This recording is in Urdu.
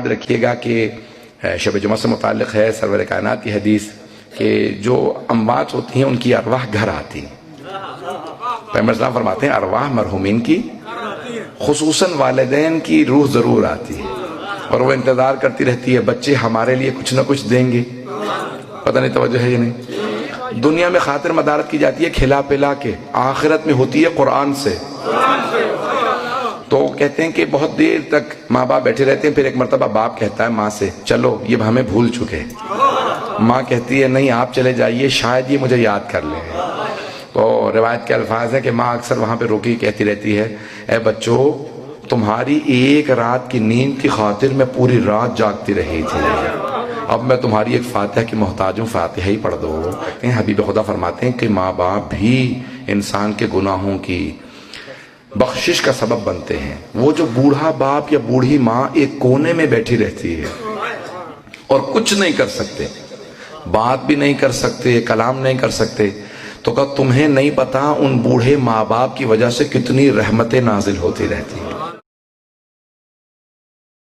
یاد رکھیے گا کہ شب جمعہ سے متعلق ہے سرور کائنات کی حدیث کہ جو اموات ہوتی ہیں ان کی ارواح گھر آتی ہیں۔ پیغمبر اسلام فرماتے ہیں ارواح مرحومین کی خصوصاً والدین کی روح ضرور آتی ہے اور وہ انتظار کرتی رہتی ہے بچے ہمارے لیے کچھ نہ کچھ دیں گے۔ پتہ نہیں توجہ ہے یا نہیں؟ دنیا میں خاطر مدارت کی جاتی ہے کھلا پلا کے، آخرت میں ہوتی ہے قرآن سے۔ تو کہتے ہیں کہ بہت دیر تک ماں باپ بیٹھے رہتے ہیں، پھر ایک مرتبہ باپ کہتا ہے ماں سے چلو یہ ہمیں بھول چکے، ماں کہتی ہے نہیں آپ چلے جائیے شاید یہ مجھے یاد کر لیں۔ تو روایت کے الفاظ ہیں کہ ماں اکثر وہاں پہ روکی کہتی رہتی ہے اے بچوں تمہاری ایک رات کی نیند کی خاطر میں پوری رات جاگتی رہی تھی، اب میں تمہاری ایک فاتحہ کی محتاج ہوں، فاتحہ ہی پڑھ دو۔ حبیب خدا فرماتے ہیں کہ ماں باپ بھی انسان کے گناہوں کی بخشش کا سبب بنتے ہیں۔ وہ جو بوڑھا باپ یا بوڑھی ماں ایک کونے میں بیٹھی رہتی ہے اور کچھ نہیں کر سکتے، بات بھی نہیں کر سکتے، کلام نہیں کر سکتے، تو کہ تمہیں نہیں پتا ان بوڑھے ماں باپ کی وجہ سے کتنی رحمتیں نازل ہوتی رہتی ہیں۔